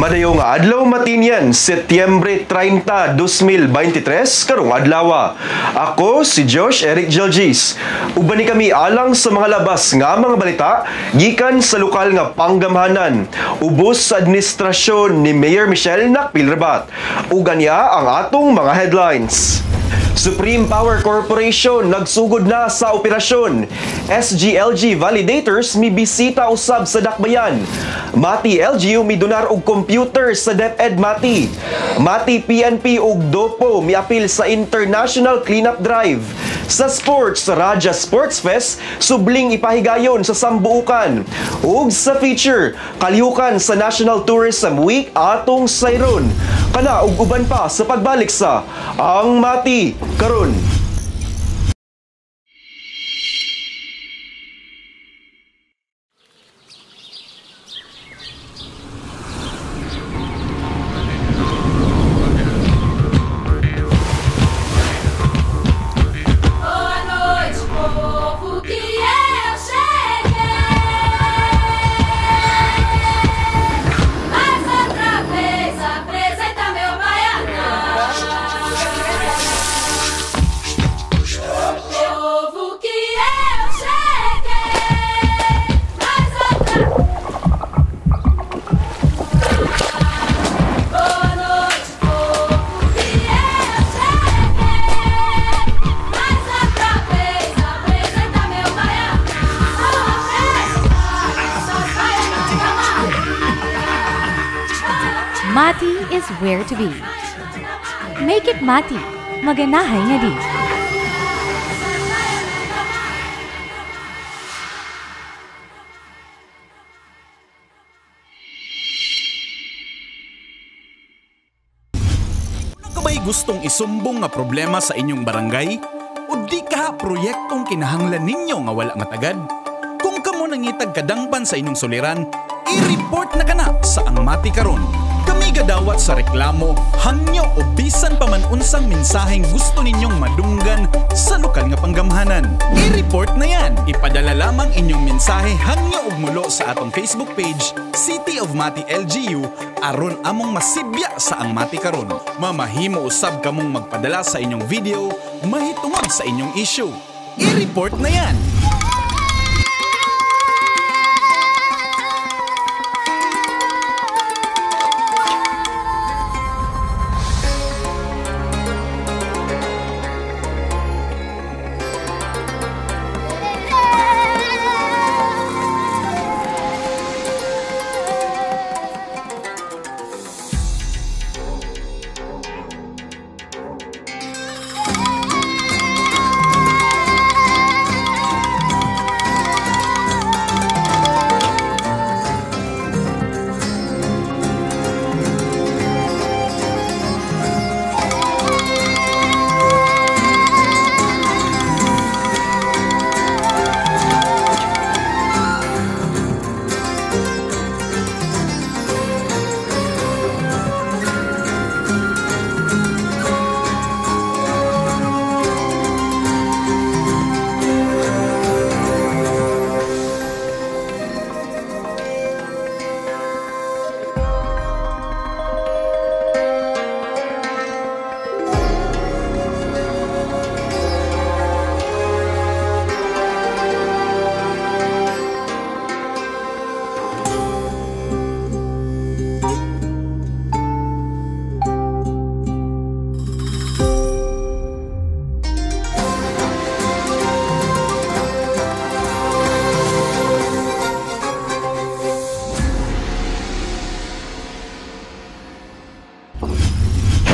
Madayong adlaw matinyan, Setyembre 30, 2023, karong adlaw. Ako si Josh Eric Gelgis. Uban ni kami alang sa mga labas nga mga balita gikan sa lokal nga panggamhanan. Ubos sa administrasyon ni Mayor Michelle Nakpilrabat. Ug anya ang atong mga headlines. Supreme Power Corporation nagsugod na sa operasyon. SGLG validators mibisita usab sa dakbayan. Mati LGU midonar og computer sa DepEd Mati. Mati PNP ug DOPO miapil sa International Cleanup Drive. Sa sports, Raja Sports Fest subling ipahigayon sa sambuukan. Ug sa feature, kalihukan sa National Tourism Week atong sayron. Kana ug uban pa sa pagbalik sa Ang Mati Karon. Mati is where to be. Make it Mati. Maganahay nga di. Kabay gustong isumbong nga problema sa inyong barangay? O di ka proyektong kinahanglan ninyo nga wala nga tagad? Kung kamo nangitag kadangpan sa inyong suliran, i-report na kana sa Ang Mati Karon. Kami gadawat sa reklamo, hangyo o bisan pa man unsang mensaheng gusto ninyong madunggan sa lokal nga panggamhanan. I-report na yan. Ipadala lamang inyong mensahe hangyo ug mulo sa atong Facebook page, City of Mati LGU, aron among masibya sa Ang Mati Karon. Mamahimo usab kamong magpadala sa inyong video, mahitungod sa inyong issue. I-report na yan.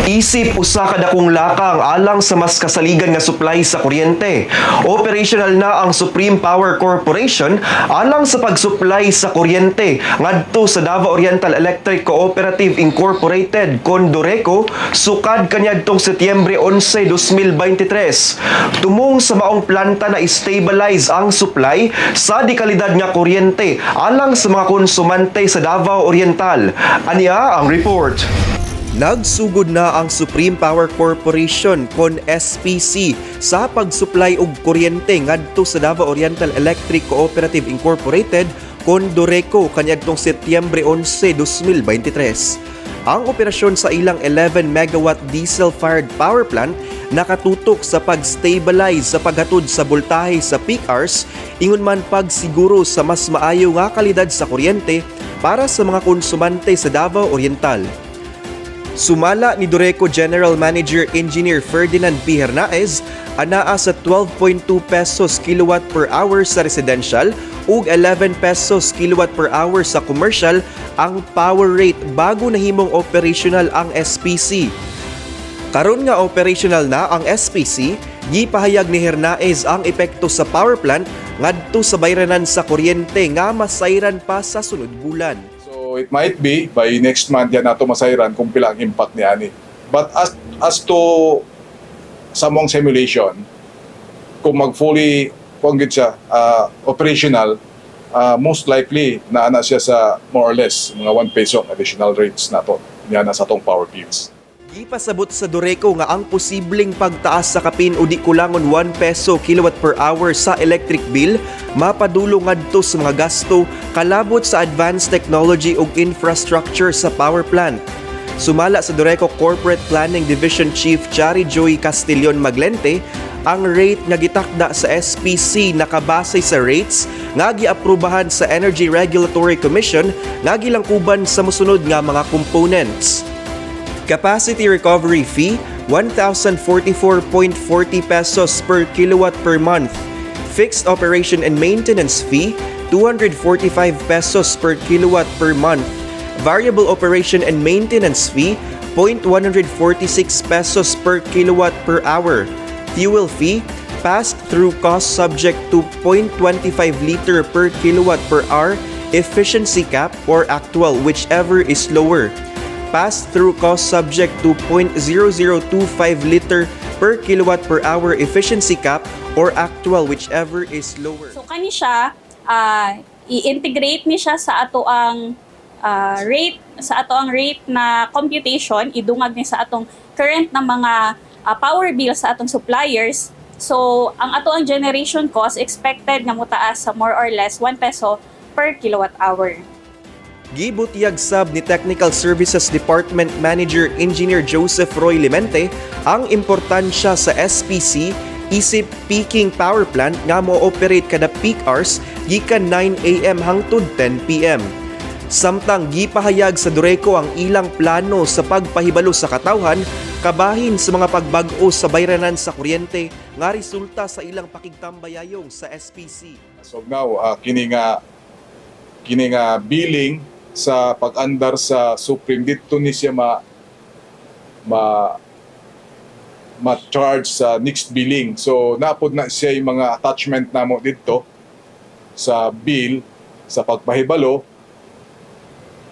Isip usa ka dakong lakang alang sa mas kasaligan nga supply sa kuryente. Operational na ang Supreme Power Corporation alang sa pagsupply sa kuryente ngadto sa Davao Oriental Electric Cooperative Incorporated Condoreco sukad kaniadtong Setyembre 11, 2023. Tumong sa maong planta na stabilize ang supply sa dekalidad nga kuryente alang sa mga konsumante sa Davao Oriental. Ania ang report. Nagsugod na ang Supreme Power Corporation kon SPC sa pagsupply og kuryente ngadto sa Davao Oriental Electric Cooperative Incorporated kon Dureco kaniadtong Setyembre 11, 2023. Ang operasyon sa ilang 11 megawatt diesel-fired power plant nakatutok sa pag-stabilize sa paghatod sa boltahe sa peak hours, ingon man pagsiguro sa mas maayo nga kalidad sa kuryente para sa mga konsumante sa Davao Oriental. Sumala ni Dureco General Manager Engineer Ferdinand P. Hernaez, anaa sa 12.2 pesos kilowatt per hour sa residential ug 11 pesos kilowatt per hour sa commercial ang power rate bago nahimong operational ang SPC. Karon nga operational na ang SPC, gipahayag ni Hernaez ang epekto sa power plant ngadto sa bayranan sa kuryente nga masayran pa sa sunod bulan. So it might be by next month yan nato masayran kung pila ang impact ni ani. But as to sa mong simulation, kung mag-fully siya, operational, most likely naana siya sa more or less mga 1 peso additional rates nato niya sa tong power bills. Gipasabot sa Dureco nga ang posibleng pagtaas sa kapin o di kulangon 1 peso kilowatt per hour sa electric bill mapadulong ngadto sa mga gasto kalabot sa advanced technology ug infrastructure sa power plant. Sumala sa Dureco Corporate Planning Division Chief Chari Joy Castillon Maglente, ang rate nga gitakda sa SPC nakabase sa rates nga giaprubahan sa Energy Regulatory Commission nga gilangkuban sa mosunod nga mga components. Capacity recovery fee, 1,044.40 pesos per kilowatt per month. Fixed operation and maintenance fee, 245 pesos per kilowatt per month. Variable operation and maintenance fee, 0.146 pesos per kilowatt per hour. Fuel fee, passed through cost subject to 0.25 liter per kilowatt per hour, efficiency cap or actual, whichever is lower. Pass-through cost subject to 0.0025 liter per kilowatt per hour efficiency cap or actual, whichever is lower. So kani siya i-integrate ni siya sa ato ang rate na computation, idungag ni sa atong current na mga power bill sa atong suppliers. So ang ato ang generation cost expected nga motaas sa more or less 1 peso per kilowatt hour. Gibutyag sab ni Technical Services Department Manager Engineer Joseph Roy Limente ang importansya sa SPC isip peaking power plant nga mo-operate kada peak hours gikan 9 AM hangtod 10 PM. Samtang gipahayag sa Dureco ang ilang plano sa pagpahibalo sa katawhan kabahin sa mga pagbag-o sa bayranan sa kuryente nga resulta sa ilang pakigtambayayong sa SPC. So now kini nga billing sa pag-andar sa Supreme dito ni siya ma-charge sa next billing. So naapod na siya yung mga attachment namo dito sa bill sa pagpahibalo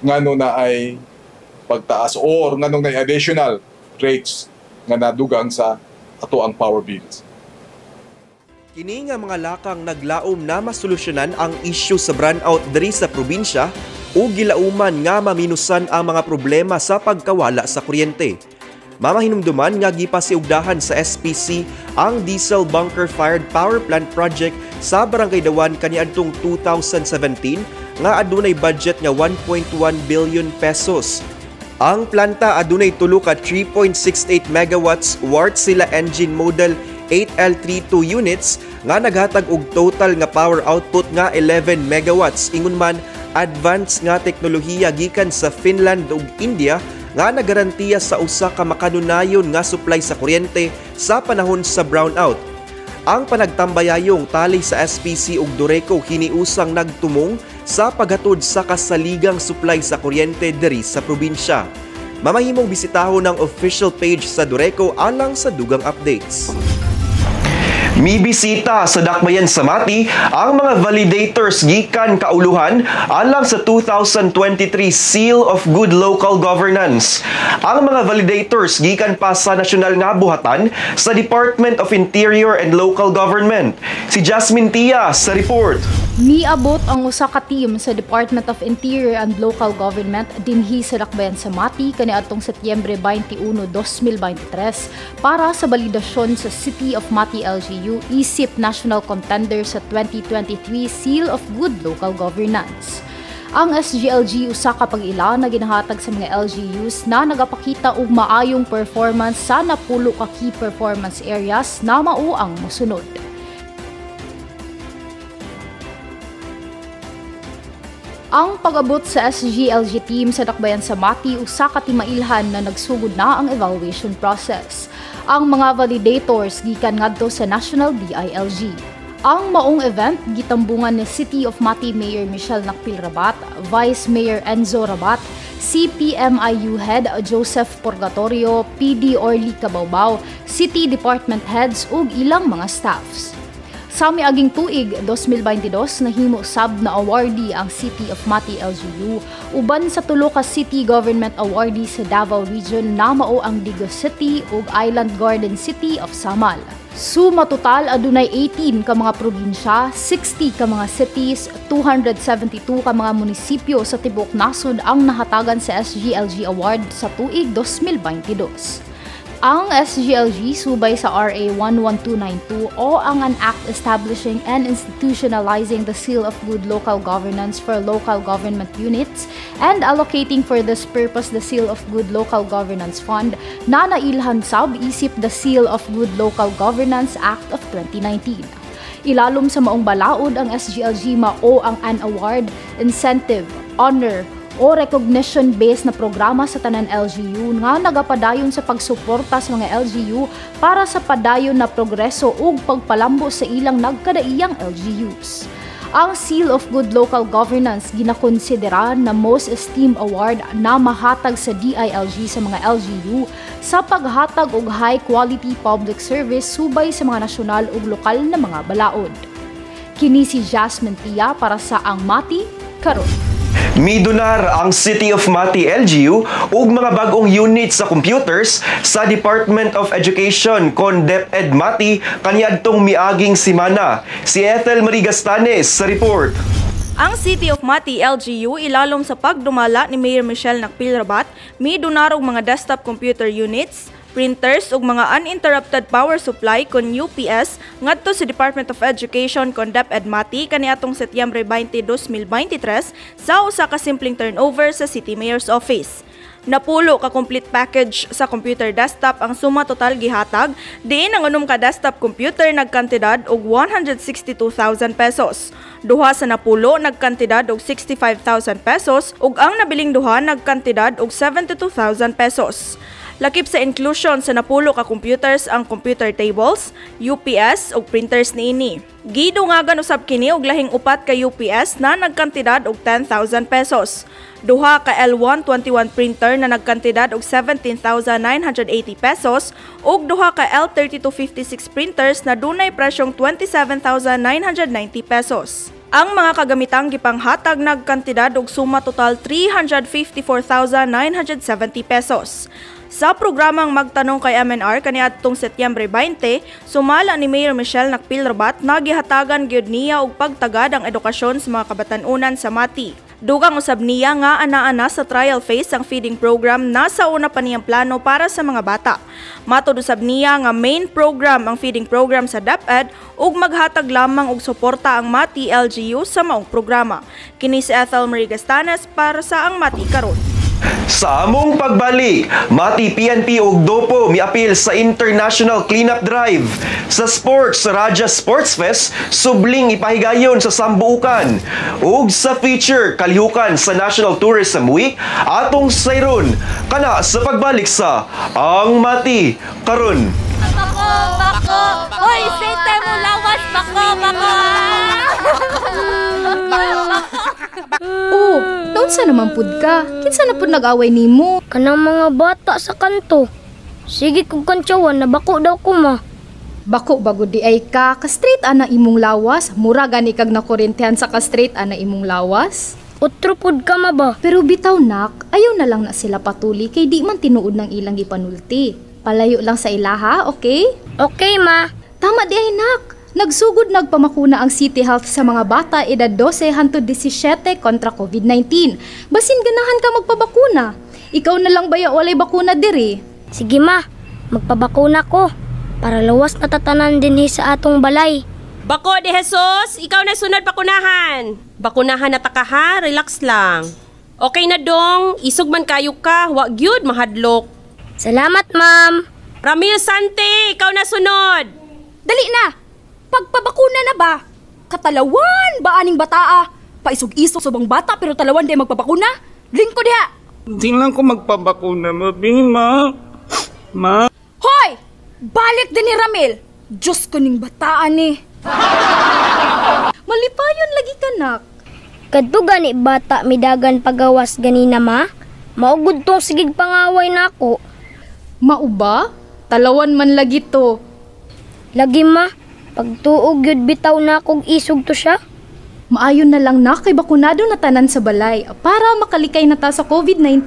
ngano na ay pagtaas or ngano na additional rates nga nadugang sa ato ang power bills. Kini nga mga lakang naglaom na masolusyonan ang issue sa brownout diri sa probinsya o gilauman nga maminusan ang mga problema sa pagkawala sa kuryente. Mamahinumduman nga gipasiugdahan sa SPC ang diesel bunker-fired power plant project sa Barangay Dawan kaniadtong 2017 nga adunay budget nga 1.1 billion pesos. Ang planta adunay tulo ka 3.68 megawatts Wärtsilä engine model 8L32 units nga naghatag og total nga power output nga 11 megawatts. Ingon man advanced nga teknolohiya gikan sa Finland ug India nga nagarantiya sa usa ka makanunayon nga supply sa kuryente sa panahon sa brownout. Ang panagtambayayong tali sa SPC ug Dureco hiniusang nagtumong sa paghatod sa kasaligang supply sa kuryente diri sa probinsya. Mamahimong bisitahon ang official page sa Dureco alang sa dugang updates. Mibisita sa Dakbayan sa Mati ang mga validators gikan kauluhan alang sa 2023 Seal of Good Local Governance. Ang mga validators gikan pa sa nasyonal nga buhatan sa Department of Interior and Local Government. Si Jasmine Tia sa report. Niabot ang usa ka team sa Department of Interior and Local Government dinhi sa Dakbayan sa Mati kaniadtong Setyembre 21, 2023 para sa balidasyon sa City of Mati LGU isip National Contender sa 2023 Seal of Good Local Governance. Ang SGLG usa ka pag-ila na ginahatag sa mga LGUs na nagapakita og maayong performance sa napulo ka key performance areas na mao ang mosunod. Ang pag-abot sa SGLG team sa Dakbayan sa Mati usa ka timailhan na nagsugod na ang evaluation process. Ang mga validators gikan ngadto sa National DILG. Ang maong event gitambungan ni City of Mati Mayor Michelle Nakpil Rabat, Vice Mayor Enzo Rabat, CPMIU Head Joseph Purgatorio, PD Orly Cabawbaw, City Department Heads ug ilang mga staffs. Sa miaging tuig 2022 nahimo sab na awardee ang City of Mati LGU uban sa tulo ka city government awardee sa Davao Region na mao ang Digos City ug Island Garden City of Samal. Suma total adunay 18 ka mga probinsya, 60 ka mga cities, 272 ka mga munisipyo sa tibuok nasod ang nahatagan sa SGLG Award sa tuig 2022. Ang SGLG subay sa RA 11292 o ang act establishing and institutionalizing the Seal of Good Local Governance for local government units and allocating for this purpose the Seal of Good Local Governance Fund na nailhan sab isip the Seal of Good Local Governance Act of 2019. Ilalom sa maong balaod ang SGLG mao ang an award, incentive, honor, o recognition-based na programa sa tanan LGU nga nagapadayon sa pagsuporta sa mga LGU para sa padayon na progreso ug pagpalambo sa ilang nagkadaiyang LGUs. Ang Seal of Good Local Governance ginakonsidera na Most Esteemed Award na mahatag sa DILG sa mga LGU sa paghatag og high-quality public service subay sa mga nasyonal ug lokal na mga balaod. Kini si Jasmine Tia para sa Ang Mati Karon. Midunar ang City of Mati LGU ug mga bag-ong units sa computers sa Department of Education kon DepEd Mati kaniadtong miaging semana. Si Ethel Marie Gastanes sa report. Ang City of Mati LGU ilalom sa pagdumala ni Mayor Michelle Nakpil Rabat, midunar og mga desktop computer units, printers ug mga uninterrupted power supply kon UPS ngadto sa Department of Education kon DepEd Mati kaniadtong Setyembre 20, 2023 sa usa ka simpleng turnover sa City Mayor's Office. Napulo ka complete package sa computer desktop ang suma total gihatag, diin ang unom ka desktop computer nagkantidad og 162,000 pesos. Duha sa napulo nagkantidad og 65,000 pesos ug ang nabiling duha nagkantidad og 72,000 pesos. Lakip sa inclusion sa napulo ka computers ang computer tables, UPS ug printers niini. Gidungagan usab kini og lahing upat ka UPS na nagkantidad og 10,000 pesos. Duha ka L121 printer na nagkantidad og 17,980 pesos ug duha ka L3256 printers na dunay presyong 27,990 pesos. Ang mga kagamitang gipanghatag nagkantidad og suma total 354,970 pesos. Sa programang Magtanong kay MNR kaniadtong Setyembre 20, sumala ni Mayor Michelle Nakpil Rabat na gihatagan gyud niya og pagtagad ang edukasyon sa mga kabatan-unan sa Mati. Dugang usab niya nga ana-ana sa trial phase ang feeding program na sa una pa niyang plano para sa mga bata. Matud usab niya nga main program ang feeding program sa DepEd ug maghatag lamang og suporta ang Mati LGU sa maong programa. Kini si Ethel Marie Gastanes para sa Ang Mati Karon. Sa among pagbalik, Mati PNP ug Dopo miapil sa International Cleanup Drive. Sa sports, sa Raja Sports Fest, subling ipahigayon sa sambuukan. Ug sa feature, kalihukan sa National Tourism Week, atong sayron kana sa pagbalik sa Ang Mati Karon. Bako! Hoy, sente mo lawas! Bako! Oh, naunsa naman pud ka? Kinsa na pud nag-away nimo? Kanang mga bata sa kanto. Sige kog kantsawan na bako daw ko ma. Bako bago di ay ka, ka-straight ana imong lawas. Mura gani kag nakorentahan sa ka-straight ana imong lawas. Utro pud ka ma ba? Pero bitaw nak, ayaw na lang na sila patuli kay di man tinuod ng ilang gipanulti. Palayo lang sa ilaha, okay? Okay ma. Tama di ay nak. Nagsugod nagpamakuna ang City Health sa mga bata edad 12 hangtod 17 kontra COVID-19. Basin ganahan ka magpabakuna. Ikaw na lang baya walay bakuna diri? Sige ma, magpabakuna ko para lawas natatanan din sa atong balay. Bako de Jesus, ikaw na sunod pakunahan. Bakunahan na taka ha, relax lang. Okay na dong, isog man kayo ka, wag gyud mahadlok. Salamat ma'am. Ramil Sante, ikaw na sunod. Dali na! Pagpabakuna na ba? Katalawan ba aning bataa? Paisog-isog subang bata pero talawan di magpabakuna? Lingko diha! Hindi lang ko magpabakuna, mabima. Ma. Hoy! Balik din ni Ramil! Diyos ko ning bataan ni. Malipayon lagi ka nak. Kadto gani bata midagan pagawas ganina ma? Maugod tong sigig pangaway na ako. Mauba? Talawan man lagi to. Lagi ma, pagtuog yun bitaw na kog isog to siya. Maayon na lang na kay bakunado na tanan sa balay para makalikay na ta sa COVID-19.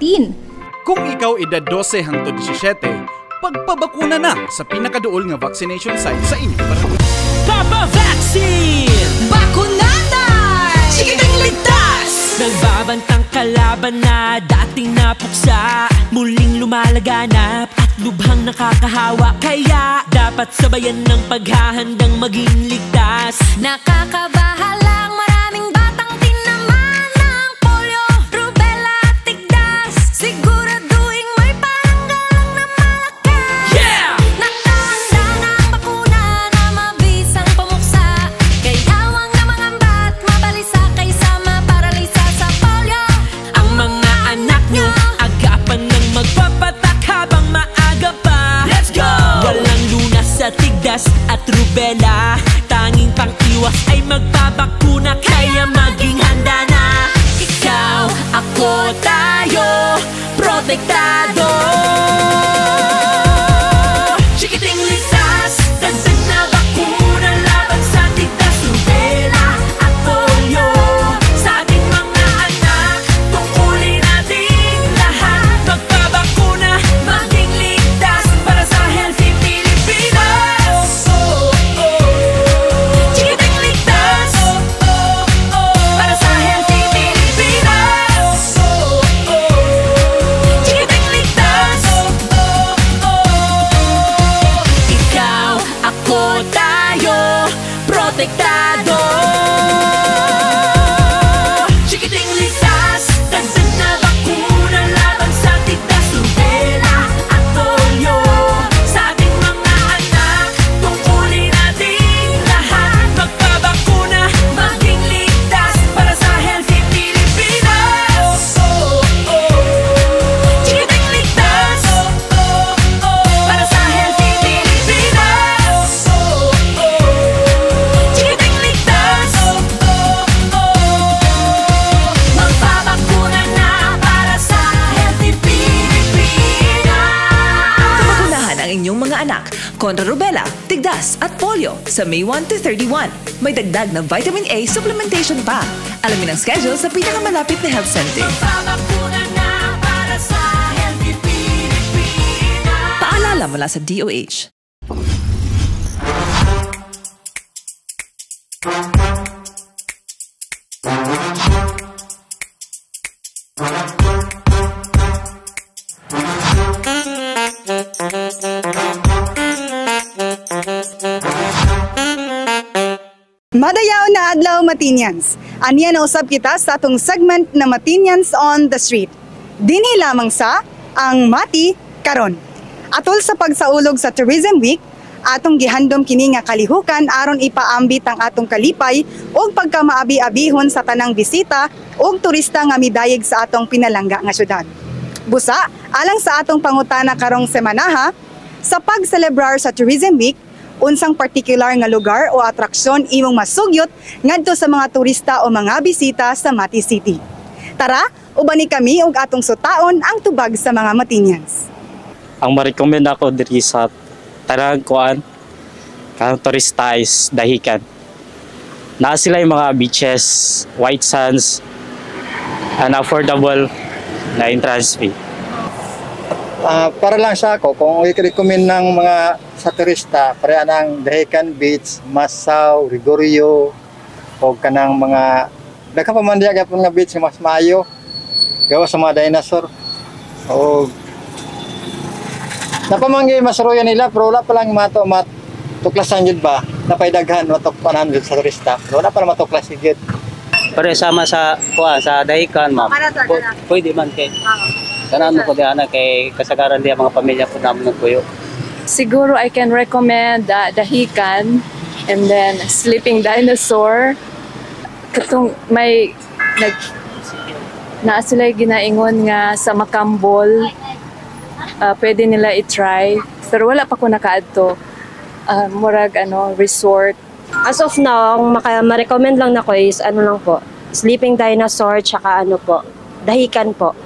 Kung ikaw edad 12 hangtod 17, pagpabakuna na sa pinakaduol nga vaccination site sa inyong barangay. Papa Vaccine! Bakunada! Sikitang ligtas! Nagbabantang kalaban na dating napuksa, muling lumalaganap at lubhang nakakahawa. Kaya dapat sabayan ng paghahandang maging ligtas. Nakakabahalang maraming batang tinamaan ng polio, rubella at tigdas. Siguraduhin mo'y paranggalang na malakas. Yeah! Nakahanda na ang bakuna na mabisang pamuksa. Kaya wang na mga bat, mabalisa kaysa maparalisa sa polio. Ang mga anak nyo, agapan ng magpapatak habang maaga pa. Let's go! Walang lunas sa tigdas at rubella. Tanging pang-iwas ay magpabakuna, kaya maging handa na. Ikaw, ako, tayo, protektado. Chikiting ligtas, dagdag na bakuna laban sa tigdas, rubella at polio. Sa ating mga anak, tungkulin natin lahat. Magpabakuna, maging ligtas para sa healthy Pilipinas. Chikiting ligtas, para sa healthy Pilipinas. Chikiting ligtas, ikaw, ako, tayo, protektado. Chikiting ligtas, dagdag na bakuna laban sa tigdas, rubella at polio. Sa ating mga anak, tungkulin natin lahat. Magpabakuna, maging ligtas para sa healthy Pilipinas. Chikiting ligtas, para sa healthy Pilipinas. Chikiting ligtas, magpabakuna na para sa healthy Pilipinas. Pakunahan ang inyong mga anak kontra rubella, tigdas at polio sa May 1 to 31. May dagdag na vitamin A supplementation pa. Alamin ang schedule sa pinakamalapit na health center. Magpabakuna na para sa healthy Pilipinas. Paalala mula sa DOH. Madayaw na adlaw Matinians. Aniya na usab kita sa atong segment na Matinians on the Street. Dinhi lamang sa ang Mati karon. Atol sa pagsaulog sa Tourism Week, atong gihandom kini nga kalihukan aron ipaambit ang atong kalipay ug pagkamaabi-abihon sa tanang bisita ug turista nga midayeg sa atong pinalangga nga syudad. Busa, alang sa atong pangutana karong semanaha, sa pag-celebrar sa Tourism Week, unsang particular nga lugar o atraksyon imong masugyot ngadto sa mga turista o mga bisita sa Mati City. Tara, ubani kami ug atong sutaon ang tubag sa mga Matinians. Ang ma-recommend ako diri sa tanang kuan kanang touristize dahikan. Naa sila yung mga beaches, white sands, and affordable na entrance fee. Para lang sa ako, kung i-recommend ng mga sa turista, pareha ng Dahican Beach, Masaw, Rigorio, o kanang mga nakapamandiya gapon nga beach mas maayo, gawa sa mga dinosaur. O napamanggi masuruyan nila, pero wala pa lang matuklasan yun ba? Napaidaghan, matukpanan sa turista, pero wala pa lang matuklasan yun. Pare sama sa Dahican, ma'am. Pwede man kay. Sana ano ko diyan kay kasagaran diya mga pamilya po namin nagpuyo. Siguro I can recommend Dahican and then Sleeping Dinosaur. Katong may naa sila ginaingon nga sa Macambol. Pwede nila i-try. Pero wala pa ko nakaadto. Murag resort. As of now, ma-recommend lang na ko is lang po, Sleeping Dinosaur tsaka Dahican po.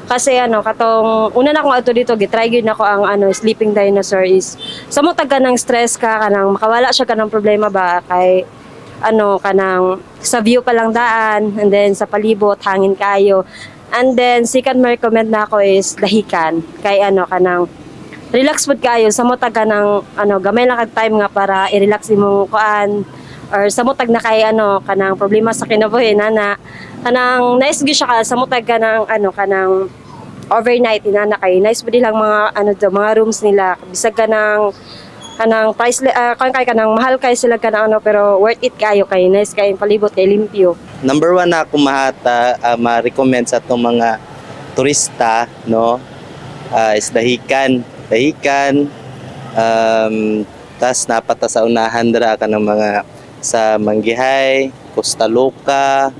Kasi katong una na akong ato dito, gitry gyud nako ang Sleeping Dinosaur is sa mo tagka ng stress ka kanang makawala siya kanang problema ba kay kanang sa view pa lang daan and then sa palibot hangin kayo. And then second ma-recommend na ako is Dahican kay kanang relax pud kayo sa mo tagka ng gamay lang kag time nga para i-relax imong kuan or sa mo tag na kay kanang problema sa kinabuhi na kanang nice gyud siya ka sa mo tag kanang kanang overnight inana kay nice pud lang mga mga rooms nila bisag kanang price kanang mahal kay sila kanang pero worth it kayo kay nice kay palibot kay limpyo. Number 1 na ako ma-recommend sa itong mga turista is Dahican. Tas napata sa unahan dira ka ng mga sa Manggihay, Costa Loca.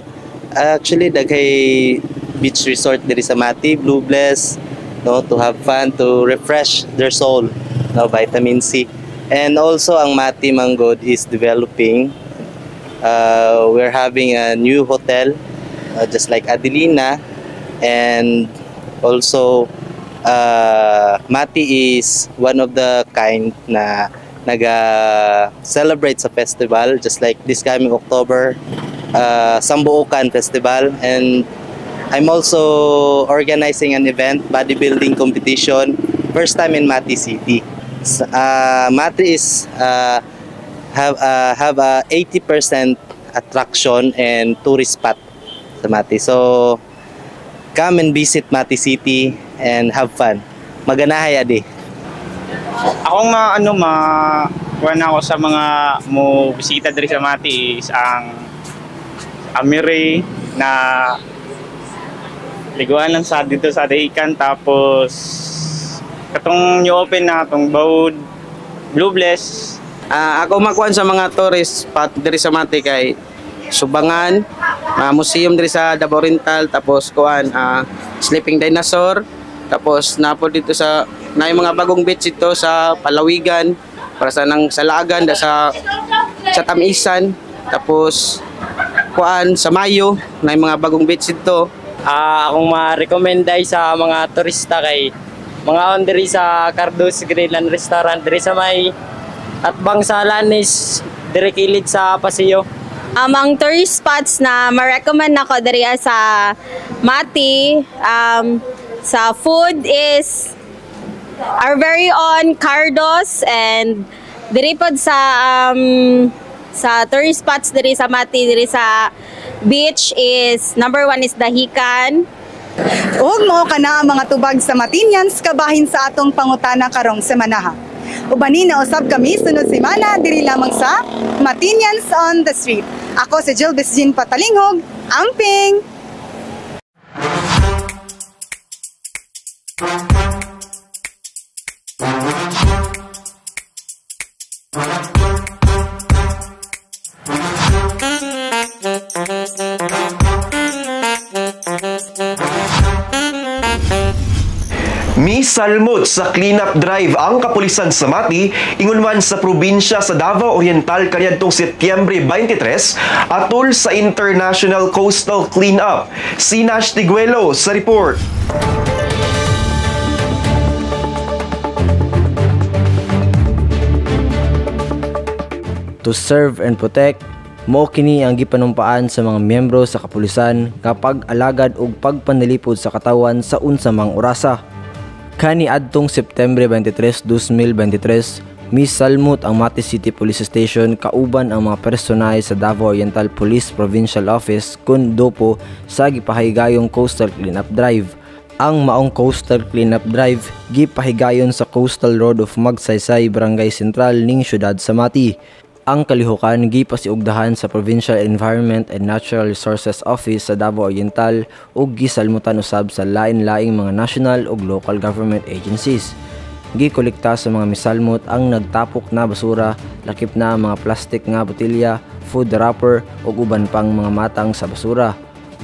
Actually daghay beach resort diri sa Mati, Blue Bless, to have fun, to refresh their soul, vitamin C. And also ang Mati Manggod is developing. We're having a new hotel just like Adelina, and also Mati is one of the kind na celebrate sa festival just like this coming October, Sambuukan Festival, and I'm also organizing an event, bodybuilding competition, first time in Mati City. Mati is have a 80% attraction and tourist spot sa Mati. So come and visit Mati City and have fun. Maganahay adi. Akong kuwan ako sa mga mo bisita diri sa Mati is ang Amire na liguan lang sa dito sa Dahican, tapos katong new open na atong Bawod, Blue Bless. Ako makuan sa mga tourist spot diri sa Mati kay Subangan, museum diri sa Davao Oriental, tapos kuan Sleeping Dinosaur, tapos napo dito sa mga bagong beach ito sa Palawigan para sa nang Salagan sa Tamisan, tapos kuan sa Mayo na mga bagong beach ito. Akong ma-recommend sa mga turista kay mga on diri sa Cardos Greenland Restaurant diri sa may at Bangsalan is diri kilid sa Paseo. Ang tourist spots na ma-recommend nako diri sa Mati, sa food is our very own Cardos, and diri pod sa tourist spots diri sa Mati, diri sa beach is number 1 is Dahican. Ug mao kana ang mga tubag sa Matinyans kabahin sa atong pangutana karong semana. Ubanin na usab kami sunod semana diri lamang sa Matinyans on the Street. Ako si Jilbis Jean Patalinghog, Amping. Misalmot sa cleanup drive ang kapulisan sa Mati, ingunman sa probinsya sa Davao Oriental kaniadtong Setyembre 23 atol sa International Coastal Cleanup. Si Nash Tiguelo sa report. To serve and protect, mao kini ang gipanumpaan sa mga miyembro sa kapulisan kapag alagad og pagpanilipod sa katawan sa unsa mang orasa. Kaniadtong September 23, 2023, misalmot ang Mati City Police Station kauban ang mga personay sa Davao Oriental Police Provincial Office kun dopo sa gipahigayong Coastal Cleanup Drive. Ang maong Coastal Cleanup Drive gipahigayon sa Coastal Road of Magsaysay, Barangay Sentral ning syudad sa Mati. Ang kalihukan gipasiugdahan sa Provincial Environment and Natural Resources Office sa Davao Oriental ug gisalmutan usab sa lain-laing mga national ug local government agencies. Gikolekta sa mga misalmot ang nagtapok na basura, lakip na mga plastik nga botelya, food wrapper ug uban pang mga matang sa basura.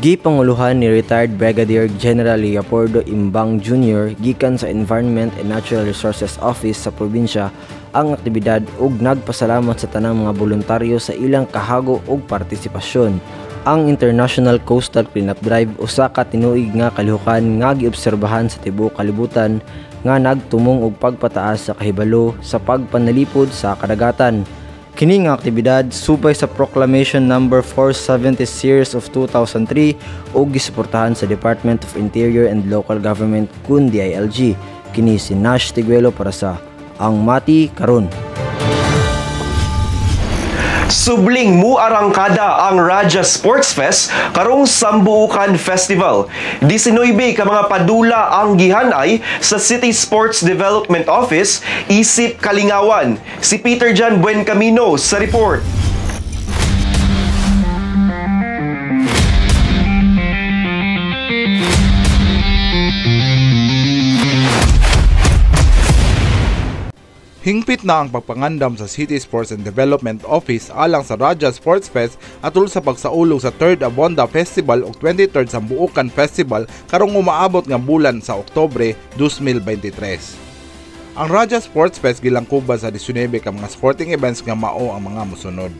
Gipanguluhan ni retired Brigadier General Leopoldo Imbang Jr. gikan sa Environment and Natural Resources Office sa probinsya ang aktibidad ug nagpasalamat sa tanang mga voluntaryo sa ilang kahago ug partisipasyon. Ang International Coastal Cleanup Drive usa ka tinuig nga kalihukan nga giobserbahan sa tibuok kalibutan nga nagtumong og pagpataas sa kahibalo sa pagpanalipod sa kadagatan. Kini nga aktibidad subay sa Proclamation No. 470 Series of 2003 ug gisuportahan sa Department of Interior and Local Government kun DILG. Kini si Nash Tiguelo para sa Ang Mati Karon. Subling muarangkada ang Raja Sports Fest karong Sambuukan Festival. 19 ka mga padula ang gihanay sa City Sports Development Office isip Kalingawan. Si Peter Jan Buencamino sa report. Hingpit na ang pagpangandam sa City Sports and Development Office alang sa Raja Sports Fest atol sa pagsaulog sa 3rd Abonda Festival ug 23rd Sambuukan Festival karong umaabot nga bulan sa Oktubre 2023. Ang Raja Sports Fest gilangkuban sa 19 ka mga sporting events nga mao ang mga mosunod.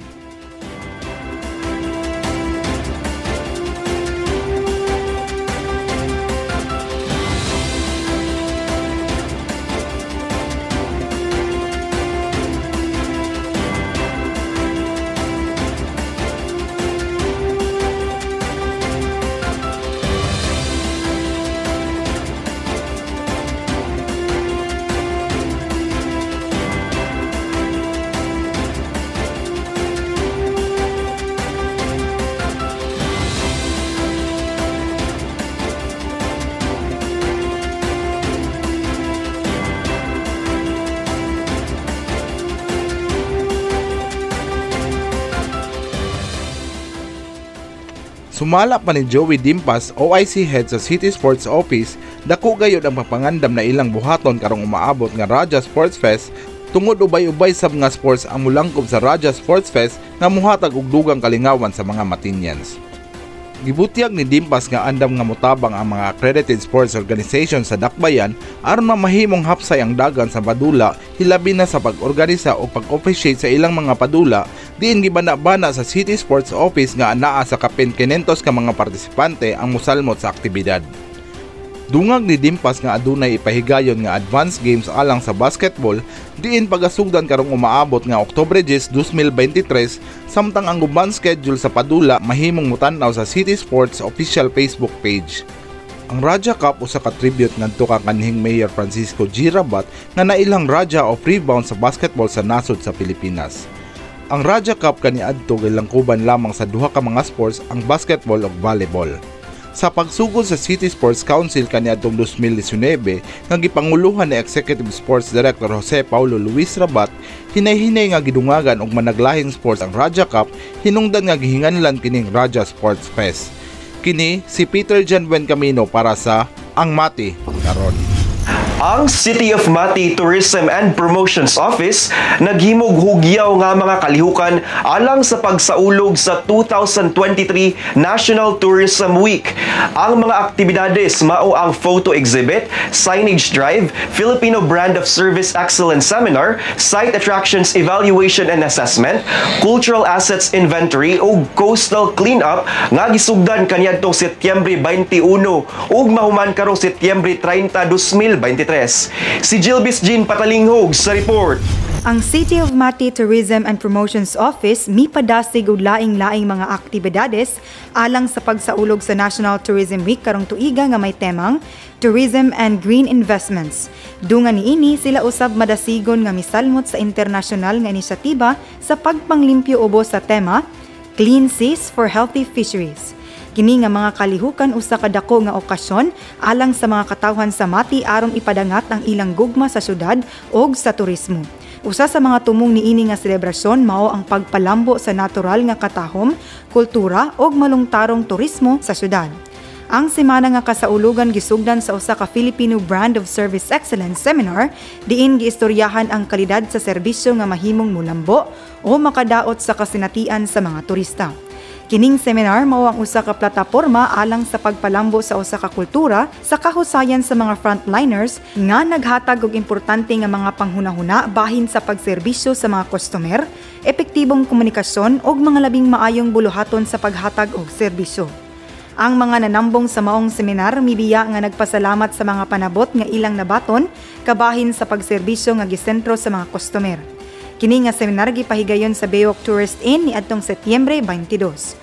Sumala pa ni Joey Dimpas, OIC Head sa City Sports Office, dako gayud ang papangandam na ilang buhaton karong umaabot nga Raja Sports Fest tungod ubay-ubay sab nga sports ang mulangkob sa Raja Sports Fest nga muhatag og dugang kalingawan sa mga Matinians. Gibutyag ni Dimpas nga andam nga motabang ang mga accredited sports organization sa dakbayan aron mahimong hapsay ang dagan sa padula hilabi na sa pag-organisa o pag-officiate sa ilang mga padula diin gibana-bana sa City Sports Office nga anaa sa kapin 500 ka mga partisipante ang musalmot sa aktibidad. Dungag ni Dimpas nga adunay ipahigayon nga advanced games alang sa basketball diin pagasugdan karong umaabot nga Oktubre 10, 2023 samtang ang guban schedule sa padula mahimong mutan-aw sa City Sports official Facebook page. Ang Raja Cup usa ka tribute ngadto ka kanhing Mayor Francisco G. Rabat nga nailang Raja of Rebound sa basketball sa nasod sa Pilipinas. Ang Raja Cup kaniadto gilangkuban lamang sa duha ka mga sports, ang basketball ug volleyball. Sa pagsugod sa City Sports Council kaniadtong 2019 nga gipanguluhan ni Executive Sports Director Jose Paulo Luis Rabat, hinay-hinay nga gidungagan og managlahing sports ang Raja Cup, hinungdan nga gihinganlan kining Raja Sports Fest. Kini si Peter Jan Buencamino para sa Ang Mati Karon. Ang City of Mati Tourism and Promotions Office naghimog hugyaw nga mga kalihukan alang sa pagsaulog sa 2023 National Tourism Week. Ang mga aktibidades mao ang photo exhibit, signage drive, Filipino Brand of Service Excellence Seminar, Site Attractions Evaluation and Assessment, Cultural Assets Inventory ug Coastal Cleanup nga gisugdan kaniadtong Setyembre 21 ug mahuman karong Setyembre 30, 2023. Si Jilbis Jean Patalinghog sa report. Ang City of Mati Tourism and Promotions Office mipadasig og laing-laing mga aktibidades alang sa pagsaulog sa National Tourism Week karong tuiga nga may temang Tourism and Green Investments. Dungan niini sila usab madasigon nga misalmot sa internasyonal nga inisyatiba sa pagpanglimpyo ubos sa tema Clean Seas for Healthy Fisheries. Kini nga mga kalihukan usa ka dako nga okasyon alang sa mga katawhan sa Mati aron ipadangat ang ilang gugma sa syudad ug sa turismo. Usa sa mga tumong niini nga selebrasyon mao ang pagpalambo sa natural nga katahom, kultura ug malungtarong turismo sa syudad. Ang semana nga kasaulugan gisugdan sa usa ka Filipino Brand of Service Excellence Seminar diin giistoryahan ang kalidad sa serbisyo nga mahimong mulambo o makadaot sa kasinatian sa mga turista. Kining seminar mao ang usa ka plataporma alang sa pagpalambo sa usa ka kultura sa kahusayan sa mga frontliners nga naghatag og importante nga mga panghunahuna bahin sa pagserbisyo sa mga customer, epektibong komunikasyon ug mga labing maayong buluhaton sa paghatag og serbisyo. Ang mga nanambong sa maong seminar mibiya nga nagpasalamat sa mga panabot nga ilang nabaton kabahin sa pagserbisyo nga gisentro sa mga customer. Kini nga seminar gipahigayon sa Baywalk Tourist Inn niadtong Setyembre 22.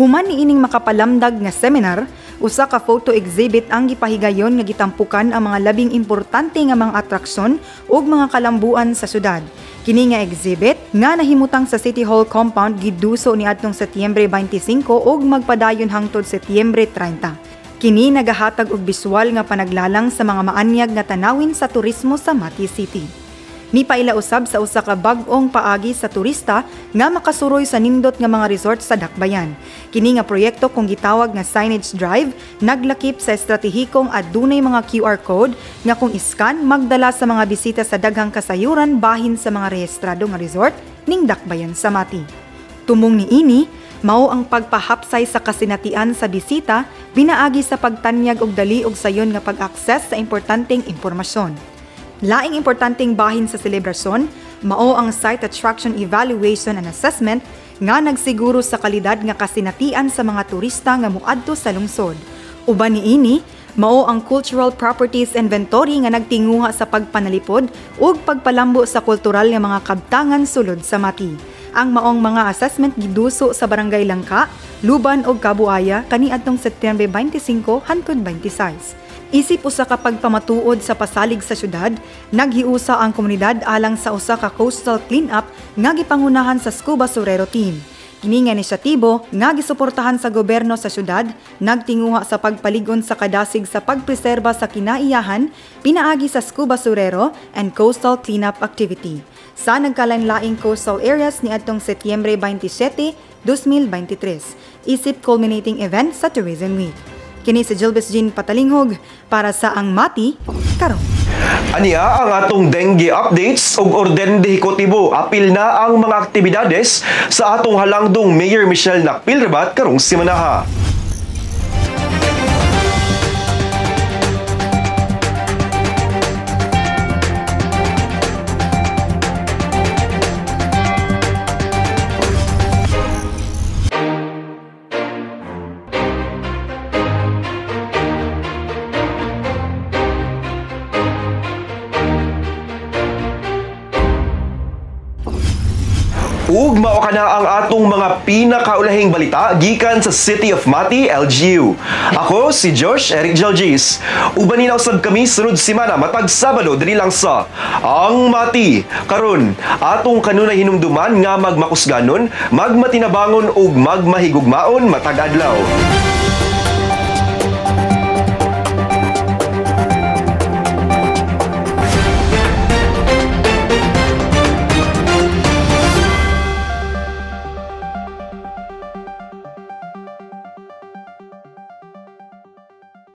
Human niining makapalamdag nga seminar, usa ka photo exhibit ang gipahigayon nga gitampukan ang mga labing importante nga mga atraksyon ug mga kalambuan sa syudad. Kini nga exhibit nga nahimutang sa City Hall compound giduso niadtong Setyembre 25 ug magpadayon hangtod Setyembre 30. Kini nagahatag og biswal nga panaglalang sa mga maanyag nga tanawin sa turismo sa Mati City. Nipaila usab sa usa ka bag-ong paagi sa turista nga makasuroy sa nindot nga mga resort sa Dakbayan. Kini nga proyekto kung gitawag nga Signage Drive naglakip sa estratehikong adunay mga QR code nga kung iskan magdala sa mga bisita sa daghang kasayuran bahin sa mga rehistrado nga resort ning Dakbayan sa Mati. Tumong niini mao ang pagpahapsay sa kasinatian sa bisita binaagi sa pagtanyag og dali og sayon nga pag-access sa importanteng impormasyon. Laing importanteng bahin sa selebrasyon, mao ang Site Attraction Evaluation and Assessment nga nagsiguro sa kalidad nga kasinatian sa mga turista nga muadto sa lungsod. Uban niini, mao ang Cultural Properties Inventory nga nagtinguha sa pagpanalipod ug pagpalambo sa kultural nga mga kabtangan sulod sa Mati. Ang maong mga assessment giduso sa Barangay Langka, Luban ug Kabuaya kaniadtong Setyembre 25 hangtod 26. Isip usa ka pagpamatuod sa pasalig sa syudad, naghiusa ang komunidad alang sa usa ka coastal cleanup nga gipangunahan sa Scuba Surero Team. Kini nga inisyatibo nga gisuportahan sa gobyerno sa syudad, nagtinguha sa pagpaligon sa kadasig sa pagpreserba sa kinaiyahan, pinaagi sa Scuba Surero and Coastal Cleanup Activity sa nagkalain-laing coastal areas niadtong Setyembre 27, 2023, isip culminating event sa Tourism Week. Kini si Jilbis Jean Patalinghog para sa Ang Mati karon. Ania ang atong dengue updates ug orden de hikotibo. Apil na ang mga aktibidades sa atong halangdong Mayor Michelle Nakpilrebat karong simanaha. Ug mao kana ang atong mga pinakaulahing balita gikan sa City of Mati, LGU. Ako si Josh Eric Jalgis. Uban ninaw sab kami sunod semana matag Sabado diri lang sa Ang Mati. Karon atong kanunay hinumduman nga magmakusganon, magmatinabangon ug magmahigugmaon matag adlaw.